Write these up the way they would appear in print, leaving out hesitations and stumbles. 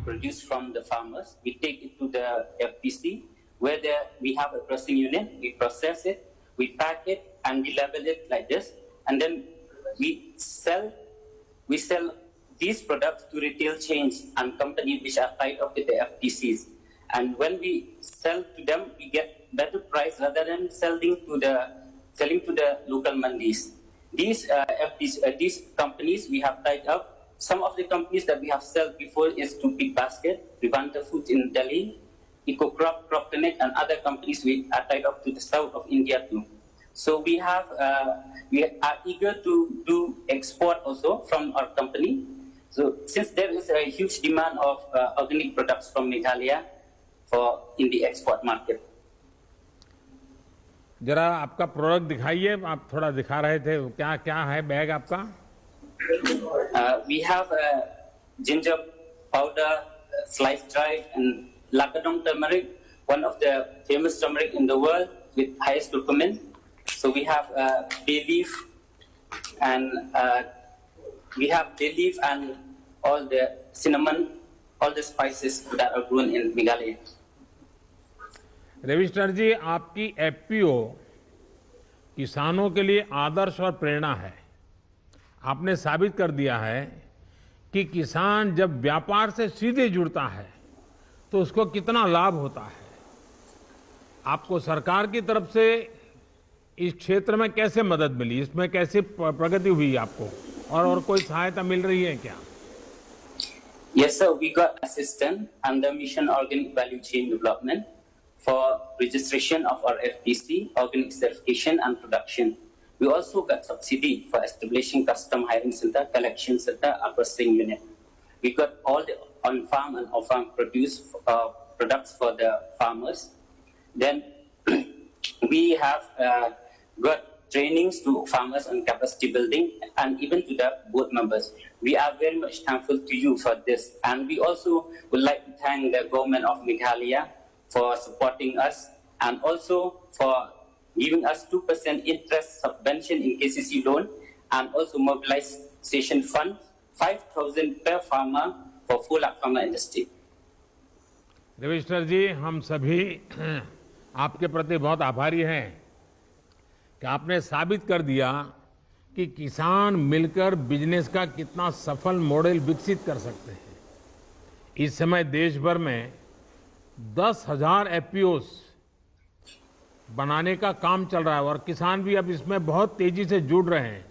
produced from the farmers. We take it to the FPC, where we have a processing unit. We process it, we pack it, and we label it like this. And then we sell these products to retail chains and companies which are tied up with the FPCs. And when we sell to them, we get better price rather than selling to the local mandis. These companies we have tied up. Some of the companies that we have sold before is to Big Basket, Vivanta Foods in Delhi, EcoCrop, Croptonic, and other companies we are tied up to the south of India too. So we are eager to do export also from our company. So since there is a huge demand of organic products from Meghalaya in the export market. जरा आपका product दिखाइए, आप थोड़ा दिखा रहे थे, क्या क्या है बैग आपका? We have ginger powder, sliced dried, and Lakadong turmeric, one of the famous turmeric in the world with highest curcumin. So we have bay leaf and all the cinnamon, all the spices that are grown in Meghalaya. Ravishankar जी, आपकी FPO किसानों के लिए आदर्श और प्रेरणा है। आपने साबित कर दिया है कि किसान जब व्यापार से सीधे जुड़ता है तो उसको कितना लाभ होता है। आपको सरकार की तरफ से इस क्षेत्र में कैसे मदद मिली, इसमें कैसे प्रगति हुई आपको, और कोई सहायता मिल रही है क्या? Yes sir, we got assistance under Mission Organic Value Chain Development for registration of our FPC, organic certification and production. We also got subsidy for establishing custom hiring center, collection center, and processing unit. We got all the on-farm and off-farm products for the farmers. Then we have got trainings to farmers on capacity building and even to the board members. We are very much thankful to you for this. And we also would like to thank the government of Meghalaya for supporting us and also for giving us 2% interest subvention in KCC loan and also mobilization fund, 5,000 per farmer for 4 lakh farmer industry. Ravishankar जी, हम सभी आपके प्रति बहुत आभारी हैं कि आपने साबित कर दिया कि किसान मिलकर बिजनेस का कितना सफल मॉडल विकसित कर सकते हैं। इस समय देश भर में 10,000 एफपीओस बनाने का काम चल रहा है और किसान भी अब इसमें बहुत तेजी से जुड़ रहे हैं।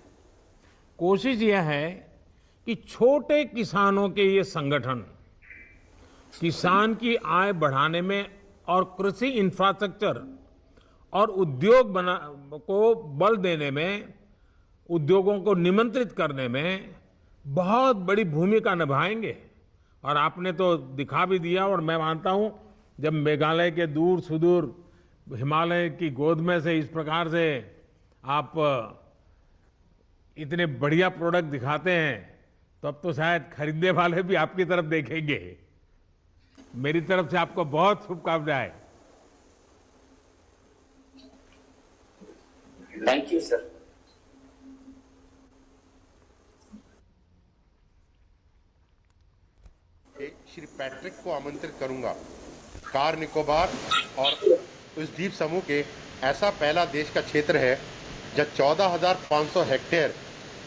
कोशिश यह है कि छोटे किसानों के ये संगठन किसान की आय बढ़ाने में और कृषि इंफ्रास्ट्रक्चर और उद्योग को बल देने में, उद्योगों को निमंत्रित करने में बहुत बड़ी भूमिका निभाएंगे। और आपने तो दिखा भी दिया, और मैं मानता हूं जब मेघालय के दूर सुदूर हिमालय की गोद में से इस प्रकार से आप इतने बढ़िया प्रोडक्ट दिखाते हैं तो अब तो शायद खरीदने वाले भी आपकी तरफ देखेंगे। मेरी तरफ से आपको बहुत शुभकामनाएं। Thank you sir. Shri Patrick को आमंत्रित करूंगा। कार निकोबार और उस द्वीप समूह के ऐसा पहला देश का क्षेत्र है जहां 14,500 हेक्टेयर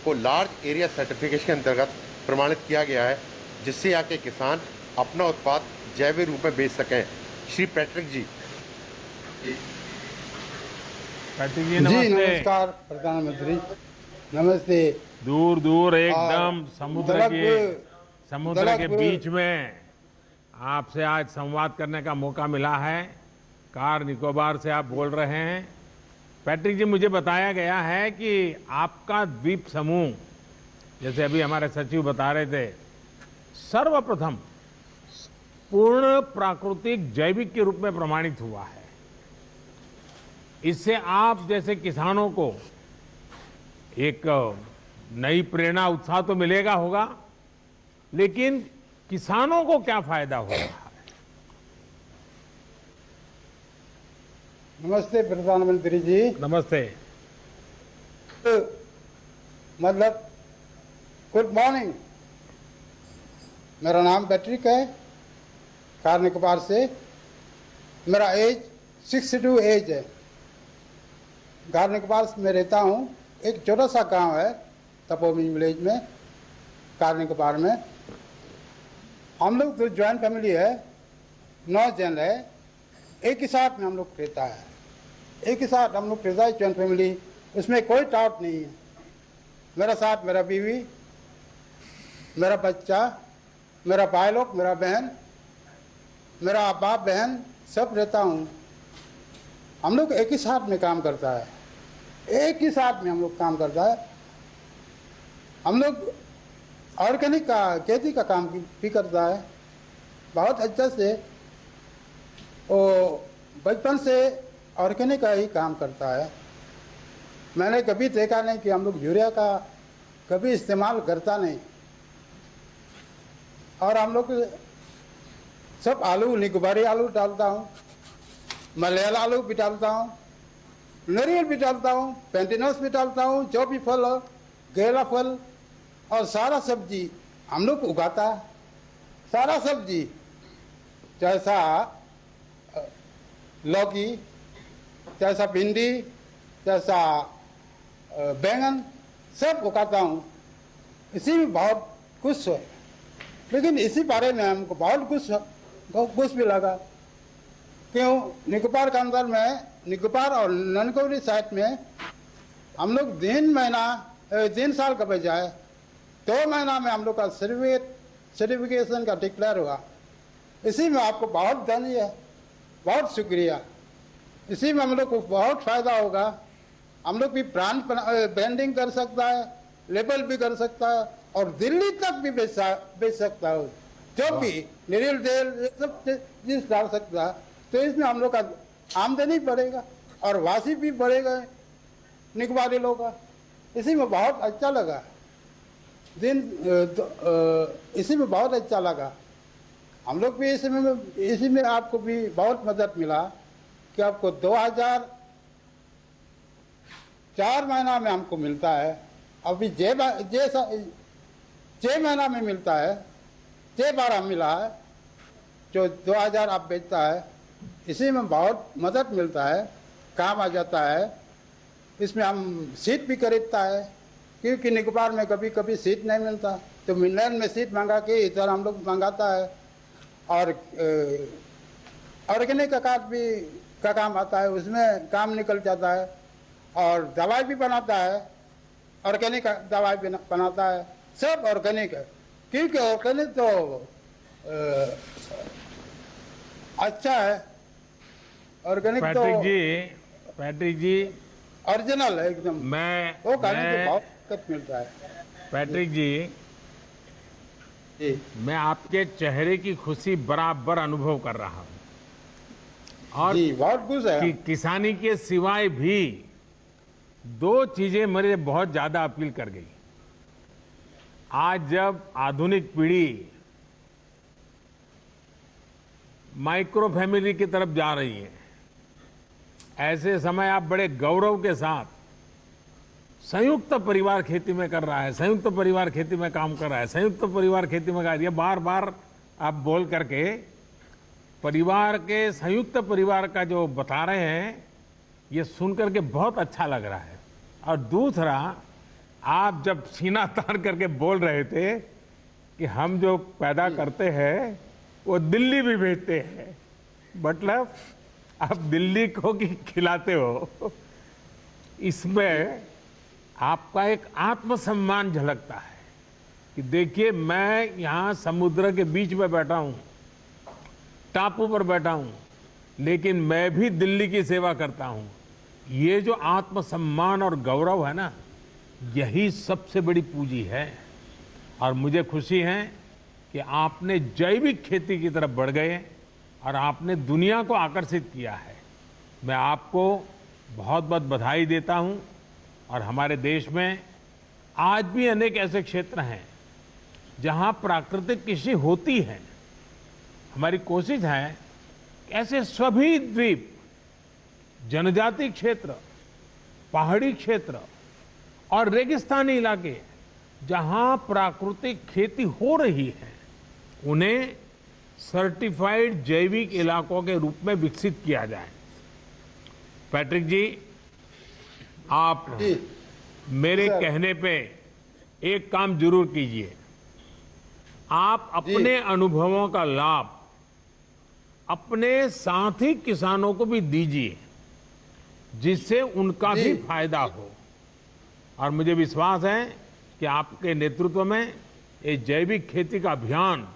को लार्ज एरिया सर्टिफिकेशन के अंतर्गत प्रमाणित किया गया है, जिससे यहाँ के किसान अपना उत्पाद जैविक रूप में बेच सकें। श्री पैट्रिक जी। पैट्रिक जी नमस्ते। जी नमस्कार प्रधानमंत्री, नमस्ते। दूर दूर एकदम समुद्र के बीच में आपसे आज संवाद करने का मौका मिला है। कार निकोबार से आप बोल रहे हैं। पैट्रिक जी, मुझे बताया गया है कि आपका द्वीप समूह, जैसे अभी हमारे सचिव बता रहे थे, सर्वप्रथम पूर्ण प्राकृतिक जैविक के रूप में प्रमाणित हुआ है। इससे आप जैसे किसानों को एक नई प्रेरणा, उत्साह तो मिलेगा होगा, लेकिन किसानों को क्या फायदा हो रहा है? नमस्ते प्रधानमंत्री जी। नमस्ते। मतलब गुड मॉर्निंग। मेरा नाम पैट्रिक है कार निकोबार से। मेरा एज 62 एज है। कार निकोबार में रहता हूँ। एक छोटा सा गांव है तपोवन विलेज में, कार निकोबार में। हम लोग तो ज्वाइंट फैमिली है, 9 जन है। एक ही साथ में हम लोग रहता है, एक ही साथ हम लोग रहता है, ज्वाइंट फैमिली। उसमें कोई डाउट नहीं है। मेरा साथ मेरा बीवी, मेरा बच्चा, मेरा भाई लोग, मेरा बहन, मेरा बाप बहन सब रहता हूँ। हम लोग एक ही साथ में काम करता है, एक ही साथ में हम लोग काम करता है। हम लोग ऑर्गेनिक का खेती का काम भी करता है बहुत अच्छा से। वो बचपन से ऑर्गेनिक का ही काम करता है। मैंने कभी देखा नहीं कि हम लोग यूरिया का कभी इस्तेमाल करता नहीं। और हम लोग सब आलू, निकोबारी आलू डालता हूँ, मलयाला आलू भी डालता हूँ, नारियल भी डालता हूँ, पेंटिनस भी डालता हूँ, जो भी फल हो, केला फल और सारा सब्जी हम लोग उगाता है। सारा सब्जी जैसा लौकी, जैसा भिंडी, जैसा बैंगन सब उगाता हूँ। इसी में बहुत खुश है। लेकिन इसी बारे में हमको बहुत कुछ भी लगा। क्यों? निकोबार के अंदर में, निकोबार और ननकौली साइड में हम लोग 3 साल का बजाय 2 महीना में हम लोग का सर्टिफिकेशन का डिक्लेयर हुआ। इसी में आपको बहुत धन्य है, बहुत शुक्रिया। इसी में हम लोग को बहुत फायदा होगा। हम लोग भी ब्रांड ब्रांडिंग कर सकता है, लेबल भी कर सकता है और दिल्ली तक भी बेच सकता है। जो भी नारियल तेल ये सब चीज डाल सकता है। तो इसमें हम लोग का आमदनी बढ़ेगा और वासी भी बढ़ेगा निकोबारी लोग का। इसी में बहुत अच्छा लगा। इसी में बहुत अच्छा लगा। हम लोग भी इसी में आपको भी बहुत मदद मिला कि आपको 2004 महीना में हमको मिलता है। अभी 6 महीना में मिलता है, 6 बार हम मिला है। जो 2000 आप बेचता है, इसी में बहुत मदद मिलता है, काम आ जाता है। इसमें हम सीट भी खरीदता है, क्योंकि निकोबार में कभी कभी सीट नहीं मिलता, तो मिलर में सीट मंगा के इधर हम लोग मंगाता है। और ऑर्गेनिक का कार्ड भी का काम आता है, उसमें काम निकल जाता है। और दवाई भी बनाता है, ऑर्गेनिक दवाई भी बनाता है, सब ऑर्गेनिक है। क्योंकि ऑर्गेनिक तो अच्छा है। ऑर्गेनिक तो पैट्रिक जी ओरिजिनल है एकदम। वो खाने से बहुत दिक्कत मिलता है। पैट्रिक जी, मैं आपके चेहरे की खुशी बराबर अनुभव कर रहा हूँ। और जी, बहुत खुश है कि किसानी के सिवाय भी 2 चीजें मेरे बहुत ज्यादा अपील कर गई। आज जब आधुनिक पीढ़ी माइक्रो फैमिली की तरफ जा रही है, ऐसे समय आप बड़े गौरव के साथ संयुक्त परिवार खेती में कर रहा है, संयुक्त परिवार खेती में काम कर रहा है, संयुक्त परिवार खेती में कर, ये बार बार आप बोल करके परिवार के, संयुक्त परिवार का जो बता रहे हैं, ये सुन करके बहुत अच्छा लग रहा है। और दूसरा, आप जब सीना तान करके बोल रहे थे कि हम जो पैदा करते हैं वो दिल्ली भी भेजते हैं, मतलब आप दिल्ली को की खिलाते हो, इसमें आपका एक आत्मसम्मान झलकता है कि देखिए मैं यहाँ समुद्र के बीच में बैठा हूँ, टापू पर बैठा हूँ, लेकिन मैं भी दिल्ली की सेवा करता हूँ। ये जो आत्मसम्मान और गौरव है ना, यही सबसे बड़ी पूंजी है। और मुझे खुशी है कि आपने जैविक खेती की तरफ बढ़ गए और आपने दुनिया को आकर्षित किया है। मैं आपको बहुत बहुत बधाई देता हूं। और हमारे देश में आज भी अनेक ऐसे क्षेत्र हैं जहां प्राकृतिक कृषि होती है। हमारी कोशिश है कि ऐसे सभी द्वीप, जनजाति क्षेत्र, पहाड़ी क्षेत्र और रेगिस्तानी इलाके जहां प्राकृतिक खेती हो रही है, उन्हें सर्टिफाइड जैविक इलाकों के रूप में विकसित किया जाए। पैट्रिक जी, आप जी मेरे सर। कहने पे एक काम जरूर कीजिए। आप अपने अनुभवों का लाभ अपने साथी किसानों को भी दीजिए, जिससे उनका जी। भी फायदा हो। और मुझे विश्वास है कि आपके नेतृत्व में ये जैविक खेती का अभियान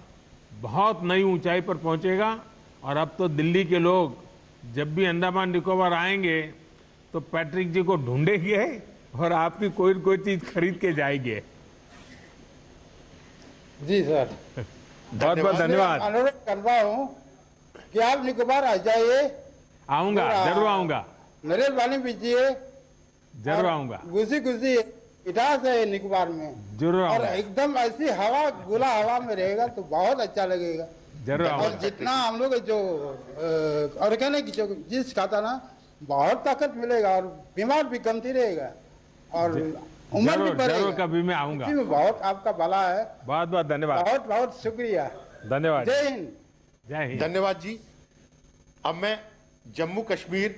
बहुत नई ऊंचाई पर पहुंचेगा। और अब तो दिल्ली के लोग जब भी अंडमान निकोबार आएंगे तो पैट्रिक जी को ढूंढेंगे और आपकी कोई न कोई चीज खरीद के जाएंगे। जी सर, बहुत बहुत मैं धन्यवाद। अनुरोध कर रहा हूँ कि आप निकोबार आ जाइए, आऊंगा, जरूर आऊंगा, मेहरबानी कीजिए। जरूर आऊंगा, गुजी गुजी इतिहास है निकोबार में, जरूर और आऊंगा, एकदम ऐसी हवा, खुला हवा में रहेगा तो बहुत अच्छा लगेगा। जरूर और आऊंगा। जितना हम लोग जो ऑर्गेनिक जो चीज खाता ना, बहुत ताकत मिलेगा और बीमार भी कमती रहेगा और उम्र भी जरूर बढ़ेगा। जरूर कभी मैं आऊंगा। इसी में बहुत आपका भला है। बहुत बहुत धन्यवाद। बहुत बहुत शुक्रिया। धन्यवाद। जय हिंद। जय हिंद। धन्यवाद जी। अब मैं जम्मू कश्मीर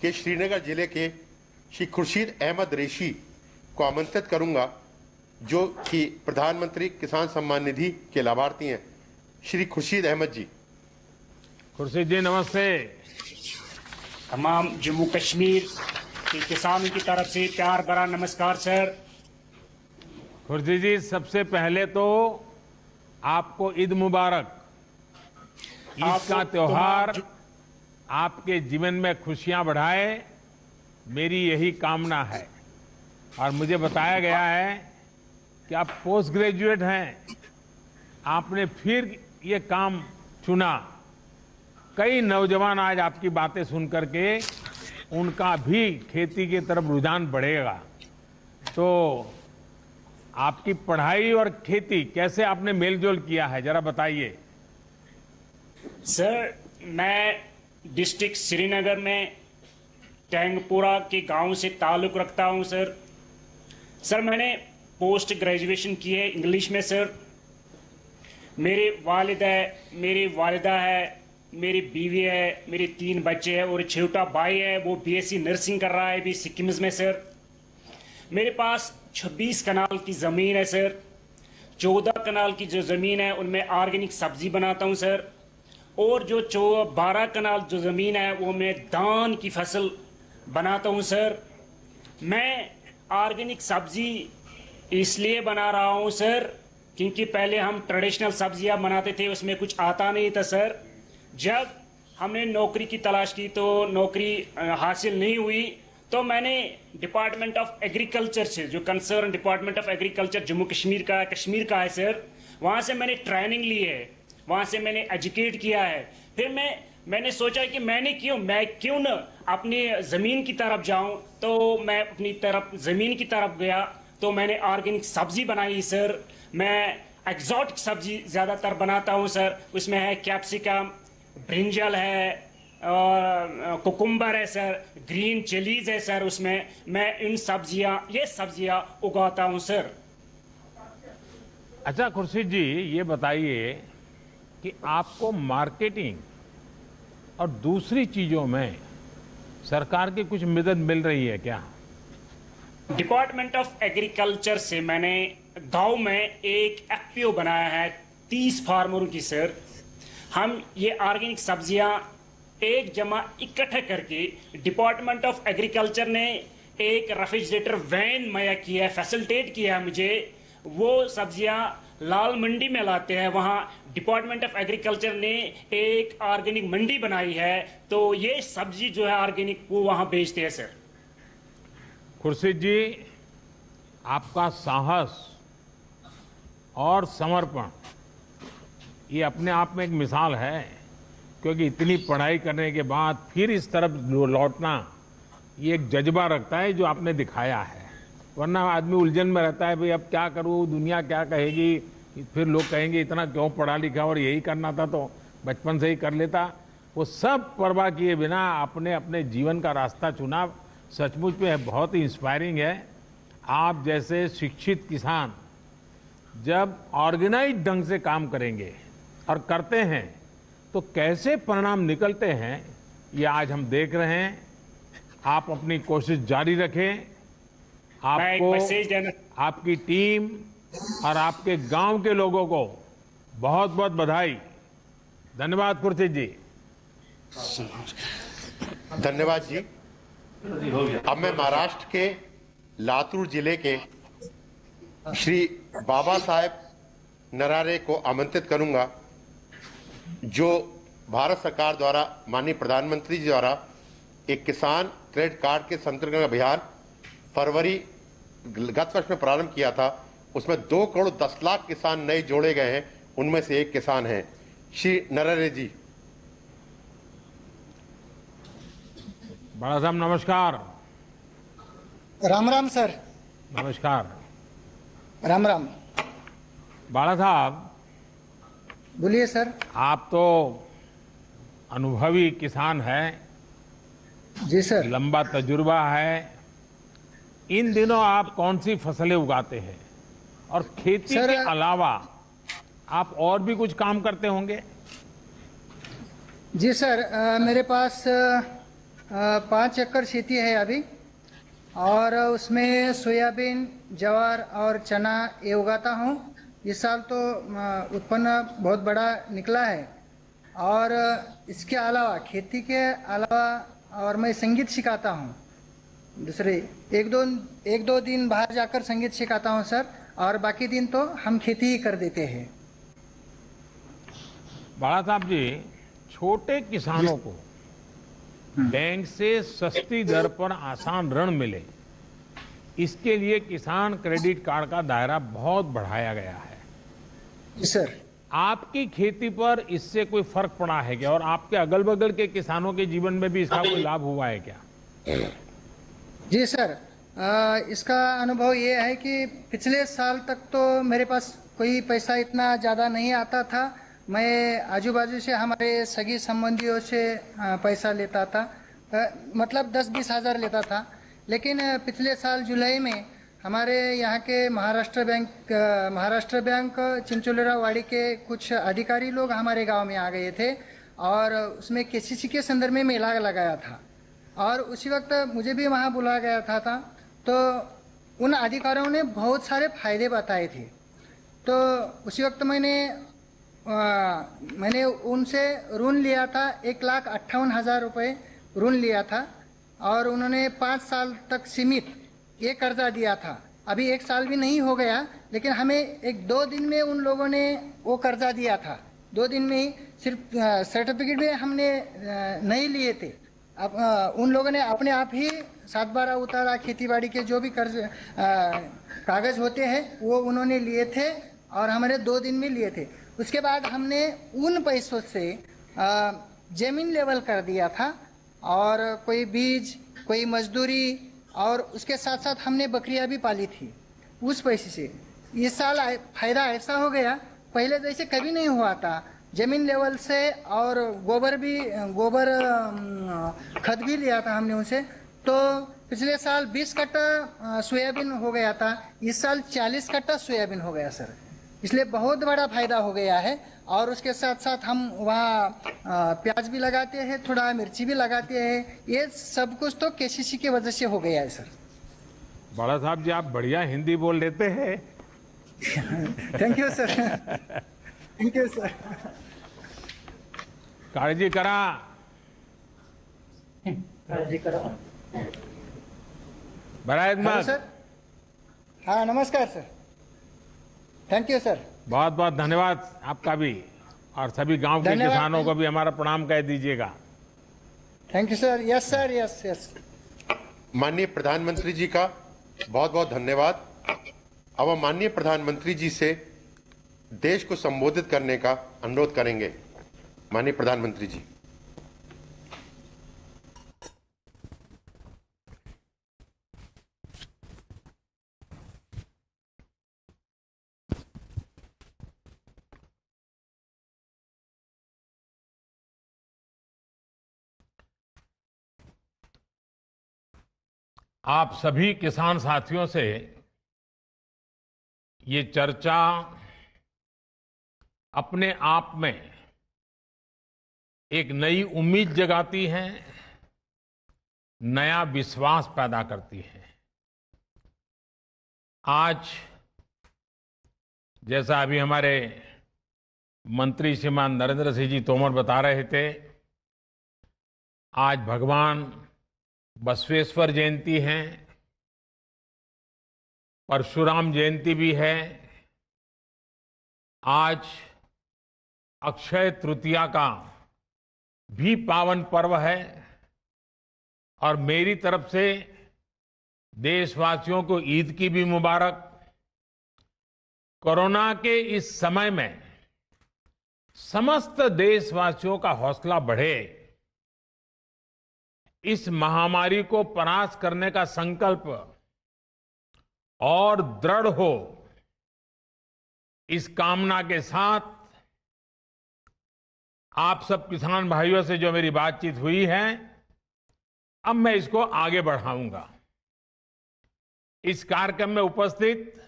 के श्रीनगर जिले के श्री खुर्शीद अहमद रेशी को आमंत्रित करूंगा, जो कि प्रधानमंत्री किसान सम्मान निधि के लाभार्थी हैं। श्री खुर्शीद अहमद जी। खुर्शीद जी नमस्ते। तमाम जम्मू कश्मीर के किसानों की तरफ से प्यार भरा नमस्कार सर। खुर्शीद जी, सबसे पहले तो आपको ईद मुबारक। ईद आपको का त्योहार तमाम आपके जीवन में खुशियां बढ़ाए, मेरी यही कामना है। और मुझे बताया गया है कि आप पोस्ट ग्रेजुएट हैं, आपने फिर ये काम चुना। कई नौजवान आज आपकी बातें सुन करके उनका भी खेती की तरफ रुझान बढ़ेगा। तो आपकी पढ़ाई और खेती कैसे आपने मेलजोल किया है, जरा बताइए। सर, मैं डिस्ट्रिक्ट श्रीनगर में टैंगपुरा के गांव से ताल्लुक़ रखता हूं सर। सर, मैंने पोस्ट ग्रेजुएशन की है इंग्लिश में सर। मेरे वालिद है, मेरी वालिदा है, मेरी बीवी है, मेरे 3 बच्चे हैं और एक छोटा भाई है, वो बीएससी नर्सिंग कर रहा है अभी सिक्किम में सर। मेरे पास 26 कनाल की ज़मीन है सर। 14 कनाल की जो ज़मीन है उनमें ऑर्गेनिक सब्जी बनाता हूं सर, और जो 12 कनाल जो ज़मीन है वो मैं धान की फसल बनाता हूं सर। मैं ऑर्गेनिक सब्जी इसलिए बना रहा हूं सर क्योंकि पहले हम ट्रेडिशनल सब्जियां बनाते थे, उसमें कुछ आता नहीं था सर। जब हमने नौकरी की तलाश की तो नौकरी हासिल नहीं हुई, तो मैंने डिपार्टमेंट ऑफ एग्रीकल्चर से, जो concern department of agriculture Jammu Kashmir का है सर, वहाँ से मैंने ट्रेनिंग ली है, वहाँ से मैंने एजुकेट किया है। फिर मैंने सोचा कि मैं क्यों न अपनी ज़मीन की तरफ जाऊं, तो मैं अपनी ज़मीन की तरफ गया, तो मैंने ऑर्गेनिक सब्जी बनाई सर। मैं एक्सोटिक सब्जी ज़्यादातर बनाता हूं सर। उसमें है कैप्सिकम, ब्रिंजल है और कुकुम्बर है सर, ग्रीन चिलीज है सर। उसमें मैं ये सब्जियां उगाता हूं सर। अच्छा खुर्शीद जी, ये बताइए कि आपको मार्केटिंग और दूसरी चीजों में सरकार की कुछ मदद मिल रही है क्या? डिपार्टमेंट ऑफ एग्रीकल्चर से मैंने गांव में एक एफपीओ बनाया है 30 फार्मरों की सर। हम ये ऑर्गेनिक सब्जियां एक जमा इकट्ठे करके डिपार्टमेंट ऑफ एग्रीकल्चर ने एक रेफ्रिजरेटर वैन मुहैया किया है, फैसिलिटेट किया है मुझे। वो सब्जियां लाल मंडी में लाते हैं, वहां डिपार्टमेंट ऑफ एग्रीकल्चर ने एक ऑर्गेनिक मंडी बनाई है, तो ये सब्जी जो है ऑर्गेनिक वो वहां बेचते हैं सर। खुर्शीद जी, आपका साहस और समर्पण ये अपने आप में एक मिसाल है, क्योंकि इतनी पढ़ाई करने के बाद फिर इस तरफ लौटना ये एक जज्बा रखता है जो आपने दिखाया है। वरना आदमी उलझन में रहता है, भाई अब क्या करूँ, दुनिया क्या कहेगी, फिर लोग कहेंगे इतना क्यों पढ़ा लिखा और यही करना था तो बचपन से ही कर लेता। वो सब परवाह किए बिना आपने अपने जीवन का रास्ता चुना। सचमुच में बहुत ही इंस्पायरिंग है। आप जैसे शिक्षित किसान जब ऑर्गेनाइज ढंग से काम करेंगे, और करते हैं तो कैसे परिणाम निकलते हैं, ये आज हम देख रहे हैं। आप अपनी कोशिश जारी रखें। मैं एक आपको, मैसेज देना आपकी टीम और आपके गांव के लोगों को बहुत बहुत बधाई। धन्यवाद खुर्शीद जी। धन्यवाद जी। अब मैं महाराष्ट्र के लातूर जिले के श्री बाबा साहेब नरारे को आमंत्रित करूंगा, जो भारत सरकार द्वारा माननीय प्रधानमंत्री जी द्वारा एक किसान क्रेडिट कार्ड के संतर्गत अभियान फरवरी गत वर्ष में प्रारंभ किया था। उसमें 2 करोड़ 10 लाख किसान नए जोड़े गए हैं। उनमें से एक किसान हैं श्री नरारे जी। बड़ा साहब नमस्कार। राम राम सर। नमस्कार। राम राम। बाला साहब, बोलिए सर। आप तो अनुभवी किसान हैं, जी सर। लंबा तजुर्बा है। इन दिनों आप कौन सी फसलें उगाते हैं, और खेती सर, के अलावा आप और भी कुछ काम करते होंगे? जी सर, मेरे पास 5 एकड़ खेती है अभी, और उसमें सोयाबीन, ज्वार और चना ये उगाता हूँ। इस साल तो उत्पन्न बहुत बड़ा निकला है। और इसके अलावा, खेती के अलावा, और मैं संगीत सिखाता हूँ। दूसरे एक दो दिन बाहर जाकर संगीत सिखाता हूँ सर, और बाकी दिन तो हम खेती ही कर देते हैं। बाला साहब जी, छोटे किसानों को बैंक से सस्ती दर पर आसान ऋण मिले, इसके लिए किसान क्रेडिट कार्ड का दायरा बहुत बढ़ाया गया है। जी सर। आपकी खेती पर इससे कोई फर्क पड़ा है क्या, और आपके अगल बगल के किसानों के जीवन में भी इसका कोई लाभ हुआ है क्या? जी सर, इसका अनुभव ये है कि पिछले साल तक तो मेरे पास कोई पैसा इतना ज़्यादा नहीं आता था। मैं आजू बाजू से हमारे सगी संबंधियों से पैसा लेता था, मतलब 10-20 हज़ार लेता था। लेकिन पिछले साल जुलाई में हमारे यहाँ के महाराष्ट्र बैंक चिंचोलेरा वाड़ी के कुछ अधिकारी लोग हमारे गांव में आ गए थे, और उसमें केसीसी के संदर्भ में मेला लगाया था, और उसी वक्त मुझे भी वहाँ बुलाया गया था। तो उन अधिकारियों ने बहुत सारे फायदे बताए थे। तो उसी वक्त मैंने उनसे ऋण लिया था, 1,58,000 रुपये ऋण लिया था, और उन्होंने 5 साल तक सीमित ये कर्जा दिया था। अभी 1 साल भी नहीं हो गया, लेकिन हमें 1-2 दिन में उन लोगों ने वो कर्जा दिया था। 2 दिन में ही, सिर्फ सर्टिफिकेट भी हमने नहीं लिए थे। अब उन लोगों ने अपने आप ही 7/12 उतारा, खेतीबाड़ी के जो भी कर्ज कागज होते हैं वो उन्होंने लिए थे, और हमारे 2 दिन में लिए थे। उसके बाद हमने उन पैसों से जमीन लेवल कर दिया था, और कोई बीज, कोई मजदूरी, और उसके साथ साथ हमने बकरियां भी पाली थी उस पैसे से। इस साल फायदा ऐसा हो गया, पहले जैसे कभी नहीं हुआ था। जमीन लेवल से, और गोबर खत भी लिया था हमने उनसे। तो पिछले साल 20 कट्टा सोयाबीन हो गया था, इस साल 40 कट्टा सोयाबीन हो गया सर। इसलिए बहुत बड़ा फायदा हो गया है। और उसके साथ साथ हम वहाँ प्याज भी लगाते हैं, थोड़ा मिर्ची भी लगाते हैं। ये सब कुछ तो केसीसी की वजह से हो गया है सर। बड़ा साहब जी, आप बढ़िया हिंदी बोल लेते हैं। Thank you sir. Thank you sir. काळजी करा। बरं आहेत हेलो मग? सर। हाँ नमस्कार सर। Thank you sir. बहुत बहुत धन्यवाद आपका भी, और सभी गांव के धन्यवाद। किसानों को भी हमारा प्रणाम कह दीजिएगा। Thank you sir. Yes sir, yes yes. माननीय प्रधानमंत्री जी का बहुत बहुत धन्यवाद। अब हम माननीय प्रधानमंत्री जी से देश को संबोधित करने का अनुरोध करेंगे। माननीय प्रधानमंत्री जी। आप सभी किसान साथियों से ये चर्चा अपने आप में एक नई उम्मीद जगाती हैं, नया विश्वास पैदा करती हैं। आज जैसा अभी हमारे मंत्री श्रीमान नरेंद्र सिंह जी तोमर बता रहे थे, आज भगवान बसवेश्वर जयंती है, परशुराम जयंती भी है, आज अक्षय तृतीया का भी पावन पर्व है और मेरी तरफ से देशवासियों को ईद की भी मुबारक। कोरोना के इस समय में समस्त देशवासियों का हौसला बढ़े, इस महामारी को परास्त करने का संकल्प और दृढ़ हो, इस कामना के साथ आप सब किसान भाइयों से जो मेरी बातचीत हुई है, अब मैं इसको आगे बढ़ाऊंगा। इस कार्यक्रम में उपस्थित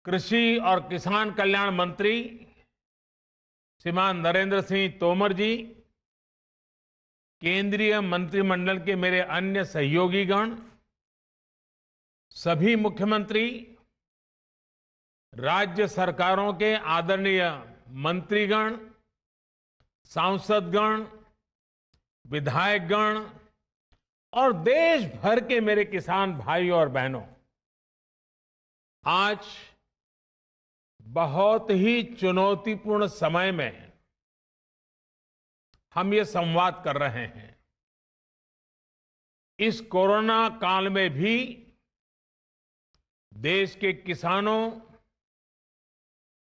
कृषि और किसान कल्याण मंत्री श्रीमान नरेंद्र सिंह तोमर जी, केंद्रीय मंत्रिमंडल के मेरे अन्य सहयोगीगण, सभी मुख्यमंत्री, राज्य सरकारों के आदरणीय मंत्रीगण, सांसदगण, विधायकगण और देश भर के मेरे किसान भाई और बहनों, आज बहुत ही चुनौतीपूर्ण समय में हम ये संवाद कर रहे हैं। इस कोरोना काल में भी देश के किसानों,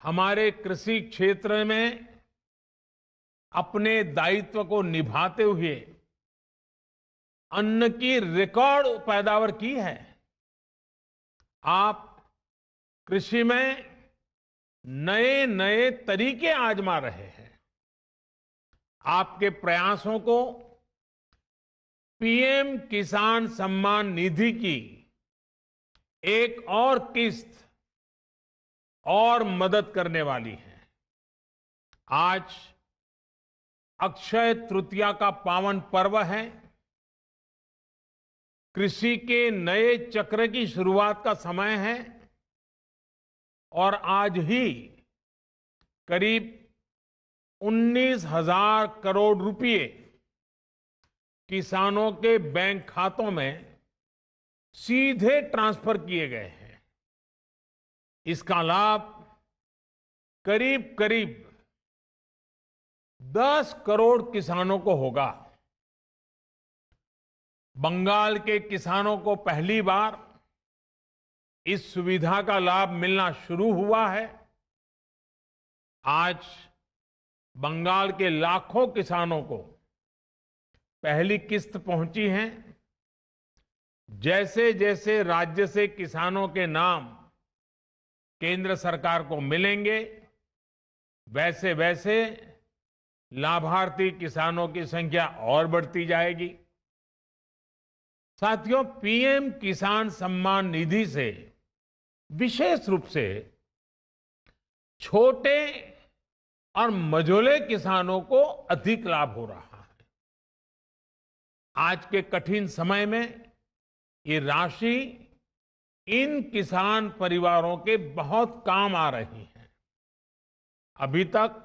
हमारे कृषि क्षेत्र में अपने दायित्व को निभाते हुए अन्न की रिकॉर्ड पैदावार की है। आप कृषि में नए नए तरीके आजमा रहे हैं। आपके प्रयासों को पीएम किसान सम्मान निधि की एक और किस्त और मदद करने वाली है। आज अक्षय तृतीया का पावन पर्व है। कृषि के नए चक्र की शुरुआत का समय है और आज ही करीब 19,000 करोड़ रुपए किसानों के बैंक खातों में सीधे ट्रांसफर किए गए हैं। इसका लाभ करीब करीब 10 करोड़ किसानों को होगा। बंगाल के किसानों को पहली बार इस सुविधा का लाभ मिलना शुरू हुआ है। आज बंगाल के लाखों किसानों को पहली किस्त पहुंची है। जैसे जैसे राज्य से किसानों के नाम केंद्र सरकार को मिलेंगे, वैसे वैसे लाभार्थी किसानों की संख्या और बढ़ती जाएगी। साथियों, पीएम किसान सम्मान निधि से विशेष रूप से छोटे और मझोले किसानों को अधिक लाभ हो रहा है। आज के कठिन समय में ये राशि इन किसान परिवारों के बहुत काम आ रही है। अभी तक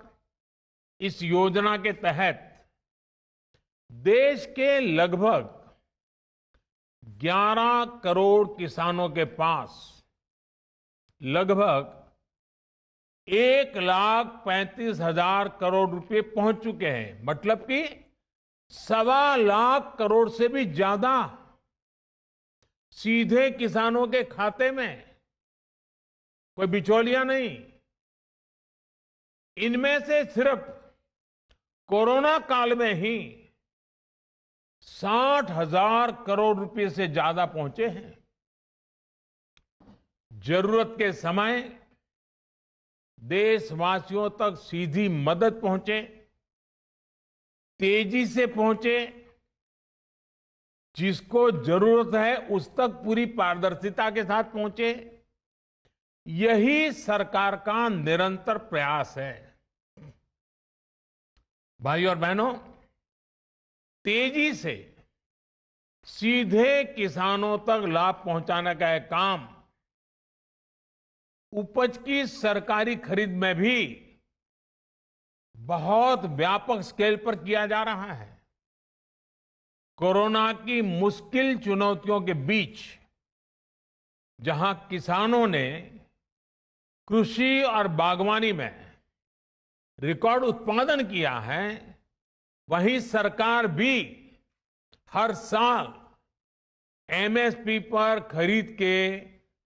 इस योजना के तहत देश के लगभग 11 करोड़ किसानों के पास लगभग 1,35,000 करोड़ रुपए पहुंच चुके हैं। मतलब कि 1.25 लाख करोड़ से भी ज्यादा सीधे किसानों के खाते में, कोई बिचौलिया नहीं। इनमें से सिर्फ कोरोना काल में ही 60,000 करोड़ रुपए से ज्यादा पहुंचे हैं। जरूरत के समय देशवासियों तक सीधी मदद पहुंचे, तेजी से पहुंचे, जिसको जरूरत है उस तक पूरी पारदर्शिता के साथ पहुंचे, यही सरकार का निरंतर प्रयास है। भाई और बहनों, तेजी से सीधे किसानों तक लाभ पहुंचाने का यह काम उपज की सरकारी खरीद में भी बहुत व्यापक स्केल पर किया जा रहा है। कोरोना की मुश्किल चुनौतियों के बीच जहां किसानों ने कृषि और बागवानी में रिकॉर्ड उत्पादन किया है, वहीं सरकार भी हर साल एमएसपी पर खरीद के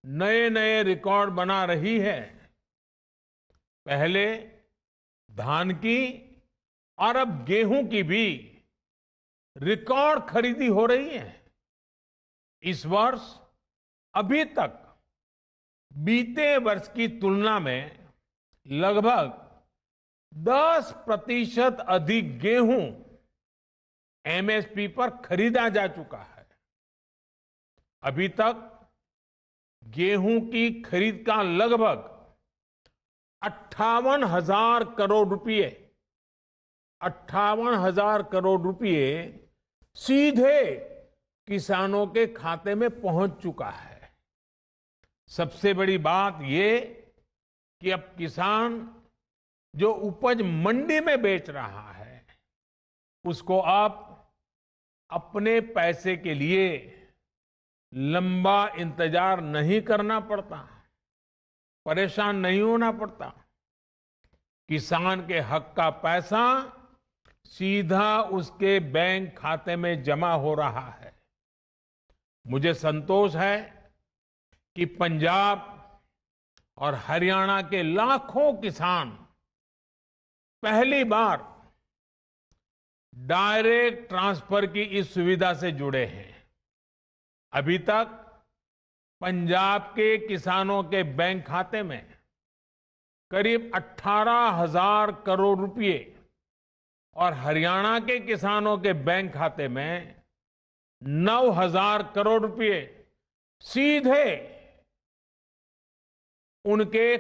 नए नए रिकॉर्ड बना रही है। पहले धान की और अब गेहूं की भी रिकॉर्ड खरीदी हो रही है। इस वर्ष अभी तक बीते वर्ष की तुलना में लगभग 10% अधिक गेहूं एमएसपी पर खरीदा जा चुका है। अभी तक गेहूं की खरीद का लगभग 58,000 करोड़ रुपए 58,000 करोड़ रुपए सीधे किसानों के खाते में पहुंच चुका है। सबसे बड़ी बात ये कि अब किसान जो उपज मंडी में बेच रहा है, उसको अब अपने पैसे के लिए लंबा इंतजार नहीं करना पड़ता, परेशान नहीं होना पड़ता। किसान के हक का पैसा सीधा उसके बैंक खाते में जमा हो रहा है। मुझे संतोष है कि पंजाब और हरियाणा के लाखों किसान पहली बार डायरेक्ट ट्रांसफर की इस सुविधा से जुड़े हैं। अभी तक पंजाब के किसानों के बैंक खाते में करीब 18,000 करोड़ रुपए और हरियाणा के किसानों के बैंक खाते में 9,000 करोड़ रुपए सीधे उनके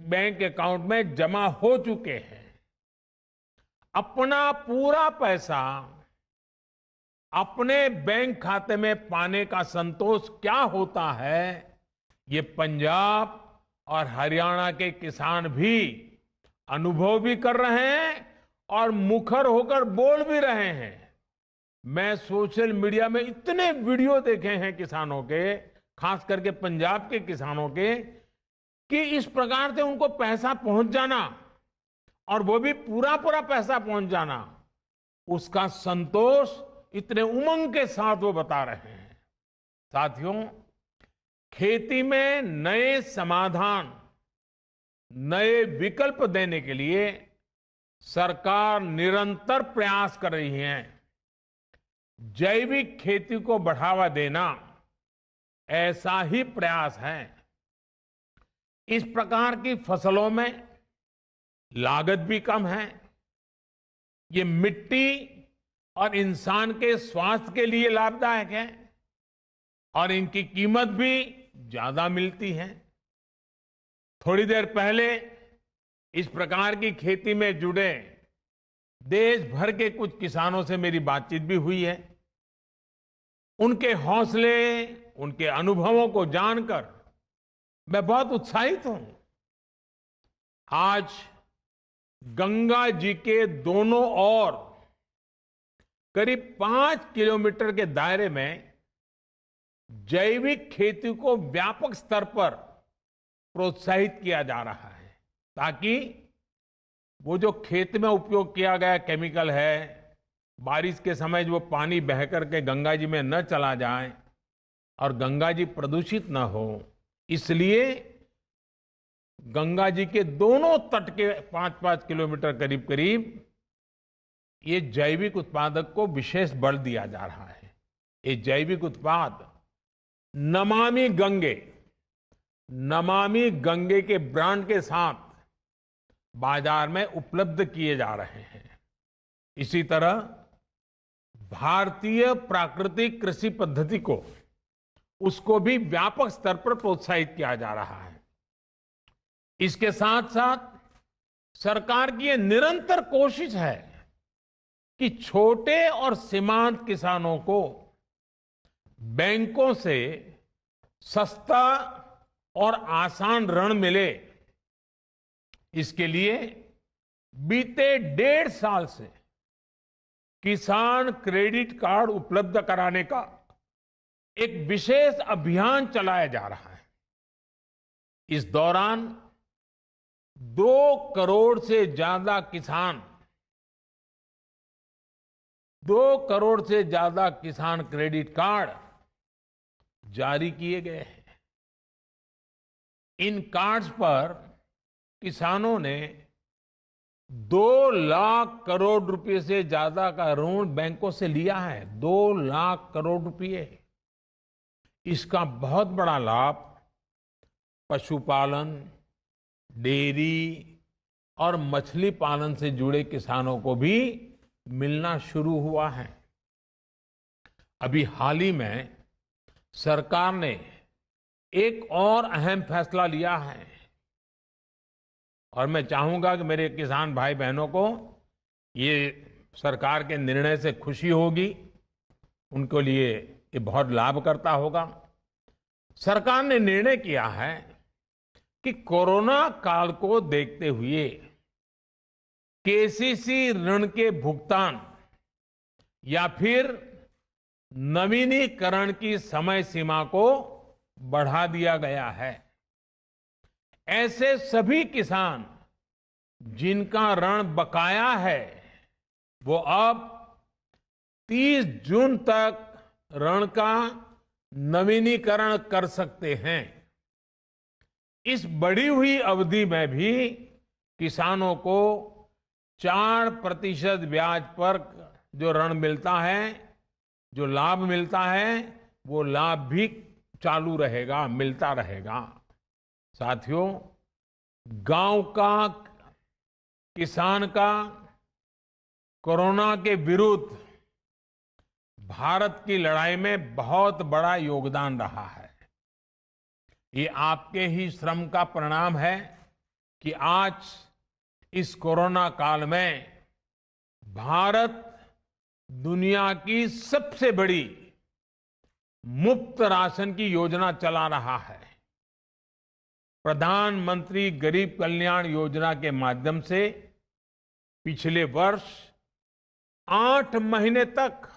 बैंक अकाउंट में जमा हो चुके हैं। अपना पूरा पैसा अपने बैंक खाते में पाने का संतोष क्या होता है, ये पंजाब और हरियाणा के किसान भी अनुभव भी कर रहे हैं और मुखर होकर बोल भी रहे हैं। मैं सोशल मीडिया में इतने वीडियो देखे हैं किसानों के, खास करके पंजाब के किसानों के, कि इस प्रकार से उनको पैसा पहुंच जाना और वो भी पूरा पूरा पैसा पहुंच जाना, उसका संतोष इतने उमंग के साथ वो बता रहे हैं। साथियों, खेती में नए समाधान, नए विकल्प देने के लिए सरकार निरंतर प्रयास कर रही है। जैविक खेती को बढ़ावा देना ऐसा ही प्रयास है। इस प्रकार की फसलों में लागत भी कम है, ये मिट्टी और इंसान के स्वास्थ्य के लिए लाभदायक है और इनकी कीमत भी ज्यादा मिलती है। थोड़ी देर पहले इस प्रकार की खेती में जुड़े देश भर के कुछ किसानों से मेरी बातचीत भी हुई है। उनके हौसले, उनके अनुभवों को जानकर मैं बहुत उत्साहित हूं। आज गंगा जी के दोनों ओर करीब 5 किलोमीटर के दायरे में जैविक खेती को व्यापक स्तर पर प्रोत्साहित किया जा रहा है, ताकि वो जो खेत में उपयोग किया गया केमिकल है, बारिश के समय जो पानी बह करके गंगा जी में न चला जाए और गंगा जी प्रदूषित न हो, इसलिए गंगा जी के दोनों तट के 5-5 किलोमीटर करीब करीब ये जैविक उत्पादक को विशेष बल दिया जा रहा है। ये जैविक उत्पाद नमामि गंगे के ब्रांड के साथ बाजार में उपलब्ध किए जा रहे हैं। इसी तरह भारतीय प्राकृतिक कृषि पद्धति को, उसको भी व्यापक स्तर पर प्रोत्साहित किया जा रहा है। इसके साथ साथ सरकार की ये निरंतर कोशिश है कि छोटे और सीमांत किसानों को बैंकों से सस्ता और आसान ऋण मिले। इसके लिए बीते 1.5 साल से किसान क्रेडिट कार्ड उपलब्ध कराने का एक विशेष अभियान चलाया जा रहा है। इस दौरान 2 करोड़ से ज्यादा किसान 2 करोड़ से ज्यादा किसान क्रेडिट कार्ड जारी किए गए हैं। इन कार्ड्स पर किसानों ने 2 लाख करोड़ रुपए से ज्यादा का ऋण बैंकों से लिया है। 2 लाख करोड़ रुपए। इसका बहुत बड़ा लाभ पशुपालन, डेयरी और मछली पालन से जुड़े किसानों को भी मिलना शुरू हुआ है। अभी हाल ही में सरकार ने एक और अहम फैसला लिया है और मैं चाहूंगा कि मेरे किसान भाई बहनों को ये सरकार के निर्णय से खुशी होगी, उनके लिए ये बहुत लाभकर्ता होगा। सरकार ने निर्णय किया है कि कोरोना काल को देखते हुए केसीसी ऋण के भुगतान या फिर नवीनीकरण की समय सीमा को बढ़ा दिया गया है। ऐसे सभी किसान जिनका ऋण बकाया है वो अब 30 जून तक ऋण का नवीनीकरण कर सकते हैं। इस बढ़ी हुई अवधि में भी किसानों को 4% ब्याज पर जो ऋण मिलता है, जो लाभ मिलता है, वो लाभ भी चालू रहेगा, मिलता रहेगा। साथियों, गांव का किसान का कोरोना के विरुद्ध भारत की लड़ाई में बहुत बड़ा योगदान रहा है। ये आपके ही श्रम का परिणाम है कि आज इस कोरोना काल में भारत दुनिया की सबसे बड़ी मुफ्त राशन की योजना चला रहा है। प्रधानमंत्री गरीब कल्याण योजना के माध्यम से पिछले वर्ष 8 महीने तक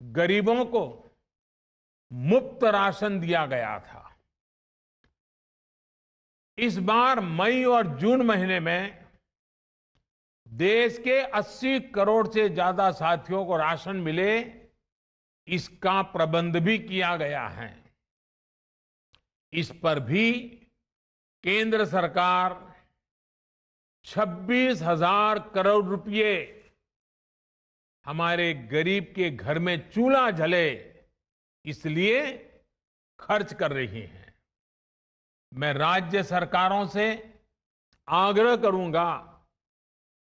गरीबों को मुफ्त राशन दिया गया था। इस बार मई और जून महीने में देश के 80 करोड़ से ज्यादा साथियों को राशन मिले, इसका प्रबंध भी किया गया है। इस पर भी केंद्र सरकार 26,000 करोड़ रुपए हमारे गरीब के घर में चूल्हा जले इसलिए खर्च कर रही है। मैं राज्य सरकारों से आग्रह करूंगा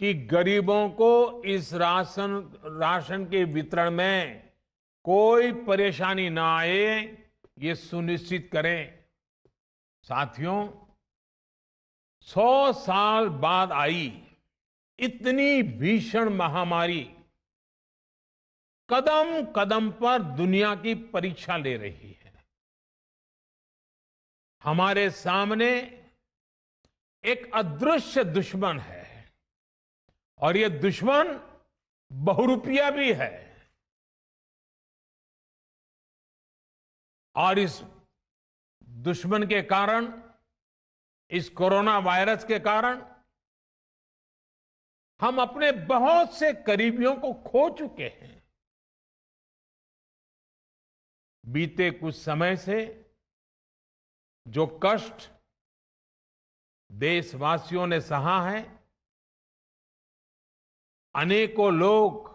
कि गरीबों को इस राशन के वितरण में कोई परेशानी ना आए, ये सुनिश्चित करें। साथियों, 100 साल बाद आई इतनी भीषण महामारी कदम कदम पर दुनिया की परीक्षा ले रही है। हमारे सामने एक अदृश्य दुश्मन है और ये दुश्मन बहुरूपिया भी है। और इस दुश्मन के कारण, इस कोरोना वायरस के कारण हम अपने बहुत से करीबियों को खो चुके हैं। बीते कुछ समय से जो कष्ट देशवासियों ने सहा है, अनेकों लोग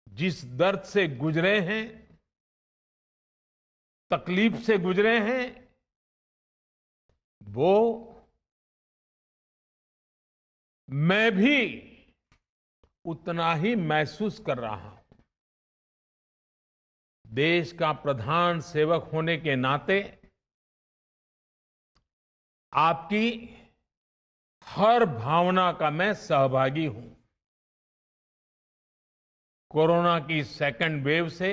जिस दर्द से गुजरे हैं, तकलीफ से गुजरे हैं, वो मैं भी उतना ही महसूस कर रहा हूं। देश का प्रधान सेवक होने के नाते आपकी हर भावना का मैं सहभागी हूं। कोरोना की सेकंड वेव से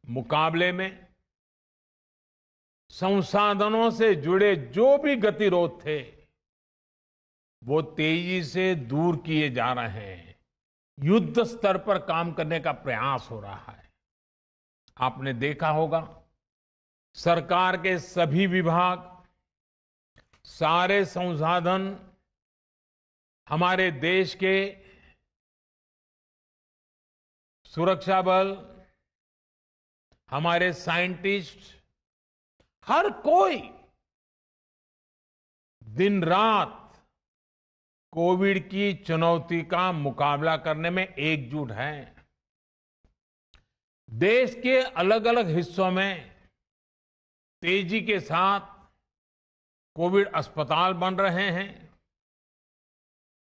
मुकाबले में संसाधनों से जुड़े जो भी गतिरोध थे वो तेजी से दूर किए जा रहे हैं। युद्ध स्तर पर काम करने का प्रयास हो रहा है। आपने देखा होगा सरकार के सभी विभाग, सारे संसाधन हमारे देश के सुरक्षा बल, हमारे साइंटिस्ट, हर कोई दिन रात कोविड की चुनौती का मुकाबला करने में एकजुट है। देश के अलग अलग हिस्सों में तेजी के साथ कोविड अस्पताल बन रहे हैं।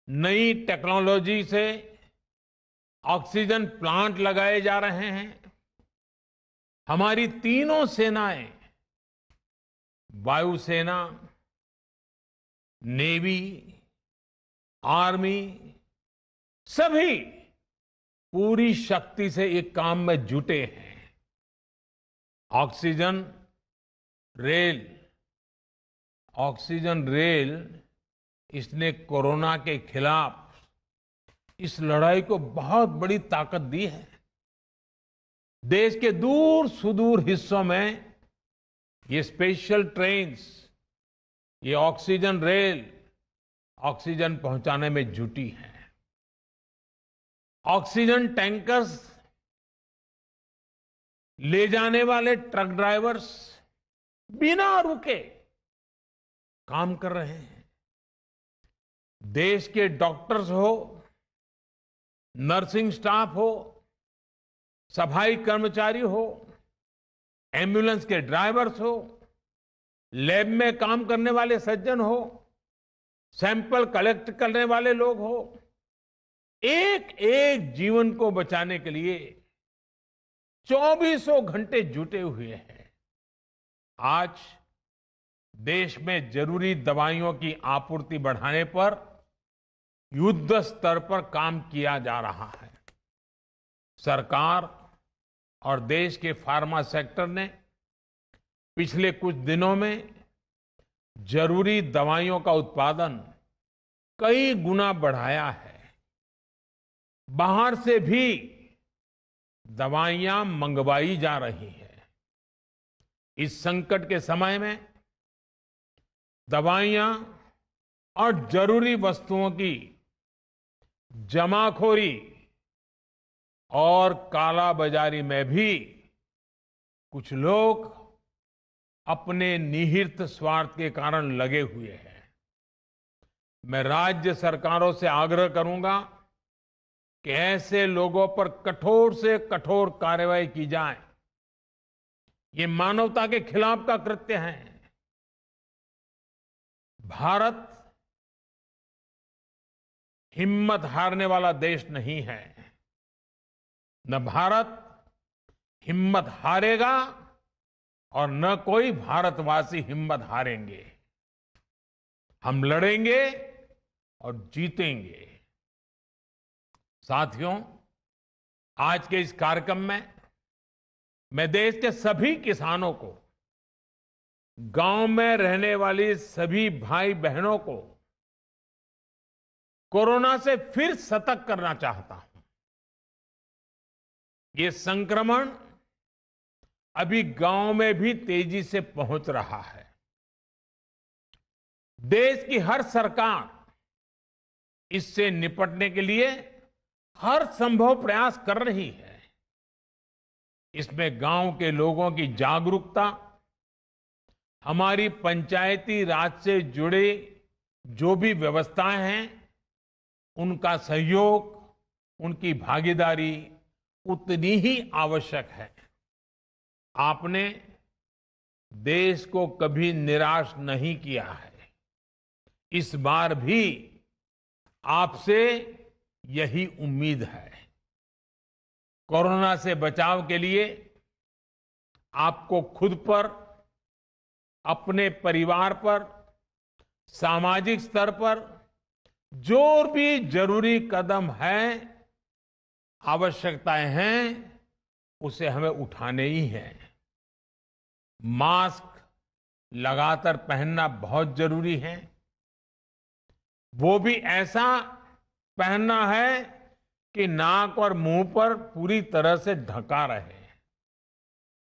नई टेक्नोलॉजी से ऑक्सीजन प्लांट लगाए जा रहे हैं। हमारी तीनों सेनाएं, वायुसेना, नेवी, आर्मी, सभी पूरी शक्ति से एक काम में जुटे हैं। ऑक्सीजन रेल इसने कोरोना के खिलाफ इस लड़ाई को बहुत बड़ी ताकत दी है। देश के दूर सुदूर हिस्सों में ये स्पेशल ट्रेन्स, ये ऑक्सीजन रेल ऑक्सीजन पहुंचाने में जुटी हैं। ऑक्सीजन टैंकर्स ले जाने वाले ट्रक ड्राइवर्स बिना रुके काम कर रहे हैं। देश के डॉक्टर्स हो, नर्सिंग स्टाफ हो, सफाई कर्मचारी हो, एम्बुलेंस के ड्राइवर्स हो, लैब में काम करने वाले सज्जन हो, सैंपल कलेक्ट करने वाले लोग हो, एक एक जीवन को बचाने के लिए 24 घंटे जुटे हुए हैं। आज देश में जरूरी दवाइयों की आपूर्ति बढ़ाने पर युद्ध स्तर पर काम किया जा रहा है। सरकार और देश के फार्मा सेक्टर ने पिछले कुछ दिनों में जरूरी दवाइयों का उत्पादन कई गुना बढ़ाया है। बाहर से भी दवाइयां मंगवाई जा रही हैं। इस संकट के समय में दवाइयां और जरूरी वस्तुओं की जमाखोरी और कालाबाजारी में भी कुछ लोग अपने निहित स्वार्थ के कारण लगे हुए हैं। मैं राज्य सरकारों से आग्रह करूंगा कि ऐसे लोगों पर कठोर से कठोर कार्रवाई की जाए। ये मानवता के खिलाफ का कृत्य है। भारत हिम्मत हारने वाला देश नहीं है। न भारत हिम्मत हारेगा और न कोई भारतवासी हिम्मत हारेंगे। हम लड़ेंगे और जीतेंगे। साथियों, आज के इस कार्यक्रम में मैं देश के सभी किसानों को, गांव में रहने वाली सभी भाई बहनों को कोरोना से फिर सतर्क करना चाहता हूं। ये संक्रमण अभी गांव में भी तेजी से पहुंच रहा है। देश की हर सरकार इससे निपटने के लिए हर संभव प्रयास कर रही है। इसमें गांव के लोगों की जागरूकता, हमारी पंचायती राज से जुड़े जो भी व्यवस्थाएं हैं, उनका सहयोग, उनकी भागीदारी उतनी ही आवश्यक है। आपने देश को कभी निराश नहीं किया है। इस बार भी आपसे यही उम्मीद है। कोरोना से बचाव के लिए आपको खुद पर अपने परिवार पर, सामाजिक स्तर पर जो भी जरूरी कदम है, आवश्यकताएं हैं, उसे हमें उठाने ही हैं। मास्क लगातार पहनना बहुत जरूरी है। वो भी ऐसा पहनना है कि नाक और मुंह पर पूरी तरह से ढका रहे।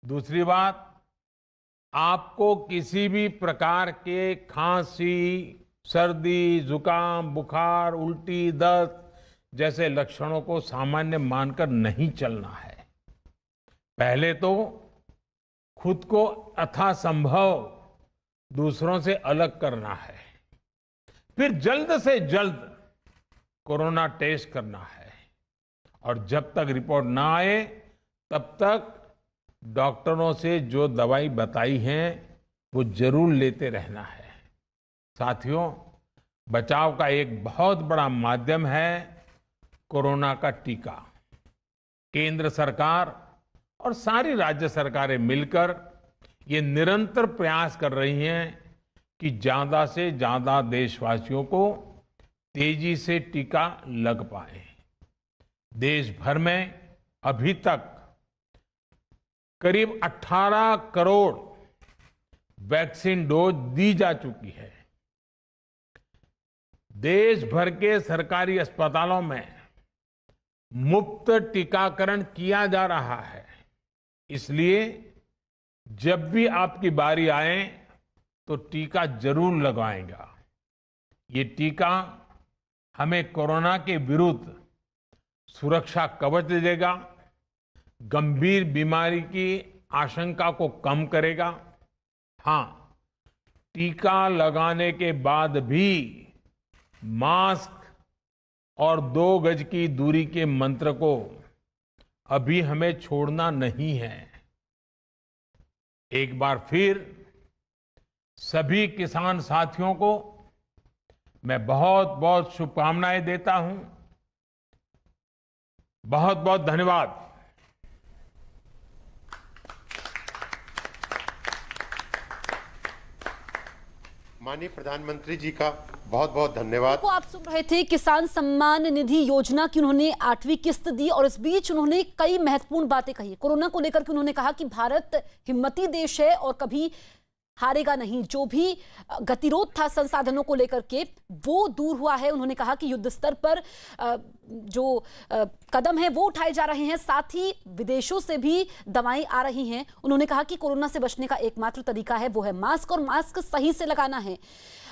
दूसरी बात, आपको किसी भी प्रकार के खांसी, सर्दी, जुकाम, बुखार, उल्टी, दस्त जैसे लक्षणों को सामान्य मानकर नहीं चलना है। पहले तो खुद को यथासंभव दूसरों से अलग करना है, फिर जल्द से जल्द कोरोना टेस्ट करना है, और जब तक रिपोर्ट ना आए तब तक डॉक्टरों से जो दवाई बताई है वो जरूर लेते रहना है। साथियों, बचाव का एक बहुत बड़ा माध्यम है कोरोना का टीका। केंद्र सरकार और सारी राज्य सरकारें मिलकर ये निरंतर प्रयास कर रही हैं कि ज्यादा से ज्यादा देशवासियों को तेजी से टीका लग पाए। देश भर में अभी तक करीब 18 करोड़ वैक्सीन डोज दी जा चुकी है। देश भर के सरकारी अस्पतालों में मुफ्त टीकाकरण किया जा रहा है। इसलिए जब भी आपकी बारी आए तो टीका जरूर लगवाएगा। ये टीका हमें कोरोना के विरुद्ध सुरक्षा कवच देगा, गंभीर बीमारी की आशंका को कम करेगा। हां, टीका लगाने के बाद भी मास्क और 2 गज की दूरी के मंत्र को अभी हमें छोड़ना नहीं है। एक बार फिर सभी किसान साथियों को मैं बहुत बहुत शुभकामनाएं देता हूं। बहुत बहुत धन्यवाद। माननीय प्रधानमंत्री जी का बहुत बहुत धन्यवाद। को आप सुन रहे थे किसान सम्मान निधि योजना की उन्होंने 8वीं किस्त दी, और इस बीच उन्होंने कई महत्वपूर्ण बातें कही। कोरोना को लेकर के उन्होंने कहा कि भारत हिम्मती देश है और कभी हारेगा नहीं। जो भी गतिरोध था संसाधनों को लेकर के वो दूर हुआ है। उन्होंने कहा कि युद्ध स्तर पर जो कदम है वो उठाए जा रहे हैं, साथ ही विदेशों से भी दवाएं आ रही हैं। उन्होंने कहा कि कोरोना से बचने का एकमात्र तरीका है वो है मास्क, और मास्क सही से लगाना है।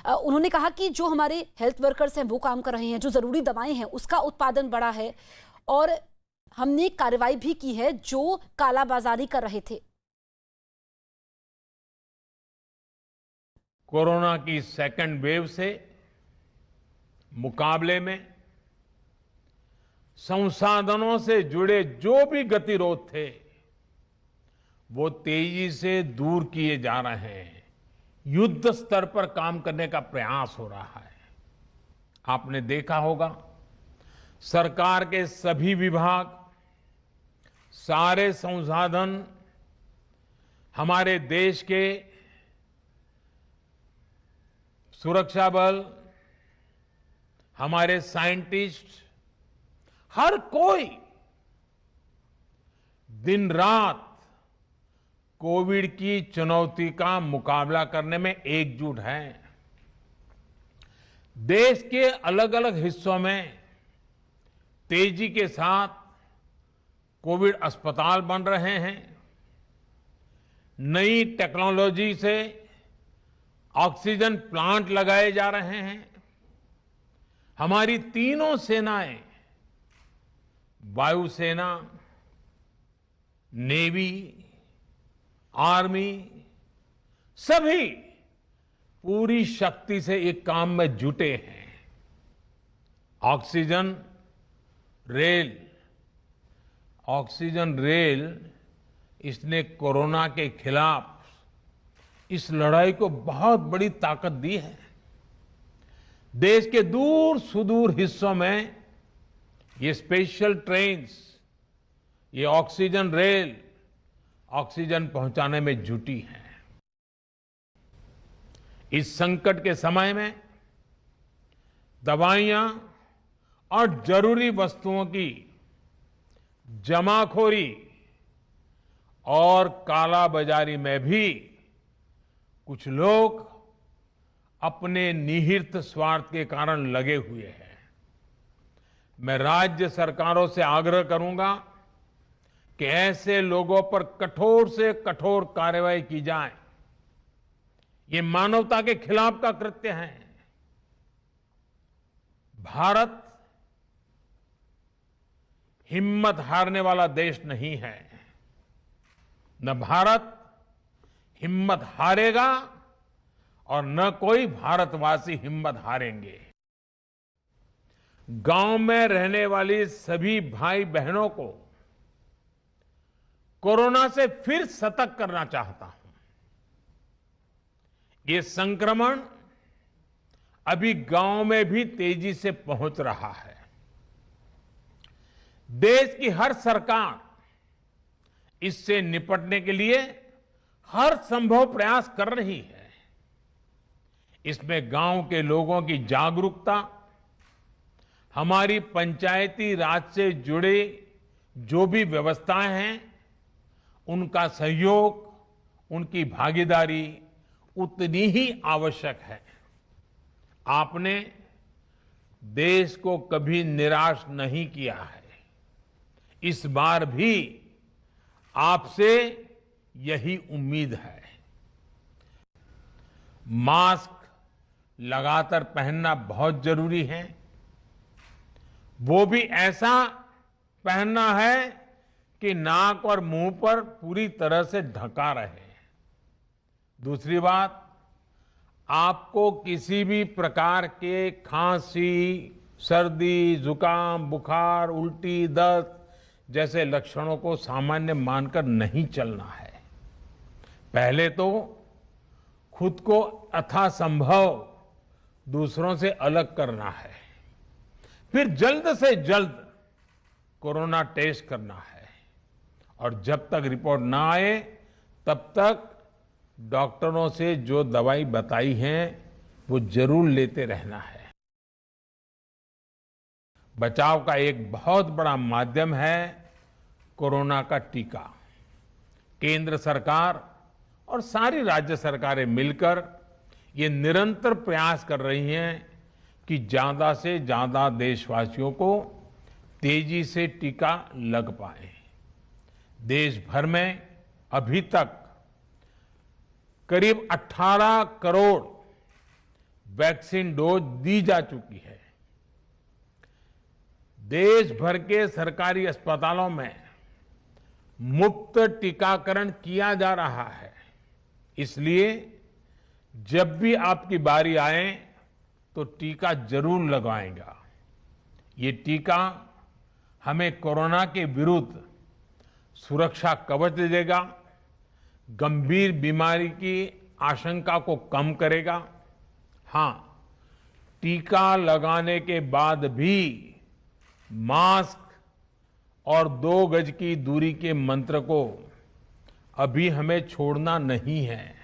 उन्होंने कहा कि जो हमारे हेल्थ वर्कर्स हैं वो काम कर रहे हैं, जो जरूरी दवाएं हैं उसका उत्पादन बढ़ा है, और हमने कार्रवाई भी की है जो कालाबाजारी कर रहे थे। कोरोना की सेकंड वेव से मुकाबले में संसाधनों से जुड़े जो भी गतिरोध थे वो तेजी से दूर किए जा रहे हैं। युद्ध स्तर पर काम करने का प्रयास हो रहा है। आपने देखा होगा, सरकार के सभी विभाग, सारे संसाधन हमारे देश के सुरक्षा बल, हमारे साइंटिस्ट, हर कोई दिन रात कोविड की चुनौती का मुकाबला करने में एकजुट है। देश के अलग अलग हिस्सों में तेजी के साथ कोविड अस्पताल बन रहे हैं। नई टेक्नोलॉजी से ऑक्सीजन प्लांट लगाए जा रहे हैं। हमारी तीनों सेनाएं, वायुसेना, नेवी, आर्मी, सभी पूरी शक्ति से एक काम में जुटे हैं। ऑक्सीजन रेल इसने कोरोना के खिलाफ इस लड़ाई को बहुत बड़ी ताकत दी है। देश के दूर सुदूर हिस्सों में ये स्पेशल ट्रेन्स, ये ऑक्सीजन रेल ऑक्सीजन पहुंचाने में जुटी हैं। इस संकट के समय में दवाइयां और जरूरी वस्तुओं की जमाखोरी और कालाबाजारी में भी कुछ लोग अपने निहित स्वार्थ के कारण लगे हुए हैं। मैं राज्य सरकारों से आग्रह करूंगा कि ऐसे लोगों पर कठोर से कठोर कार्रवाई की जाए। ये मानवता के खिलाफ का कृत्य है। भारत हिम्मत हारने वाला देश नहीं है। न भारत हिम्मत हारेगा और न कोई भारतवासी हिम्मत हारेंगे। गांव में रहने वाली सभी भाई बहनों को कोरोना से फिर सतर्क करना चाहता हूं। ये संक्रमण अभी गांव में भी तेजी से पहुंच रहा है। देश की हर सरकार इससे निपटने के लिए हर संभव प्रयास कर रही है। इसमें गांव के लोगों की जागरूकता, हमारी पंचायती राज से जुड़े जो भी व्यवस्थाएं हैं, उनका सहयोग, उनकी भागीदारी उतनी ही आवश्यक है। आपने देश को कभी निराश नहीं किया है। इस बार भी आपसे यही उम्मीद है। मास्क लगातार पहनना बहुत जरूरी है। वो भी ऐसा पहनना है कि नाक और मुंह पर पूरी तरह से ढका रहे। दूसरी बात, आपको किसी भी प्रकार के खांसी, सर्दी, जुकाम, बुखार, उल्टी, दस्त जैसे लक्षणों को सामान्य मानकर नहीं चलना है। पहले तो खुद को यथासंभव दूसरों से अलग करना है, फिर जल्द से जल्द कोरोना टेस्ट करना है और जब तक रिपोर्ट ना आए तब तक डॉक्टरों से जो दवाई बताई है वो जरूर लेते रहना है। बचाव का एक बहुत बड़ा माध्यम है कोरोना का टीका। केंद्र सरकार और सारी राज्य सरकारें मिलकर ये निरंतर प्रयास कर रही हैं कि ज्यादा से ज्यादा देशवासियों को तेजी से टीका लग पाए। देश भर में अभी तक करीब 18 करोड़ वैक्सीन डोज दी जा चुकी है। देश भर के सरकारी अस्पतालों में मुफ्त टीकाकरण किया जा रहा है। इसलिए जब भी आपकी बारी आए तो टीका जरूर लगवाएगा। ये टीका हमें कोरोना के विरुद्ध सुरक्षा कवच देगा, गंभीर बीमारी की आशंका को कम करेगा। हां, टीका लगाने के बाद भी मास्क और 2 गज की दूरी के मंत्र को अभी हमें छोड़ना नहीं है।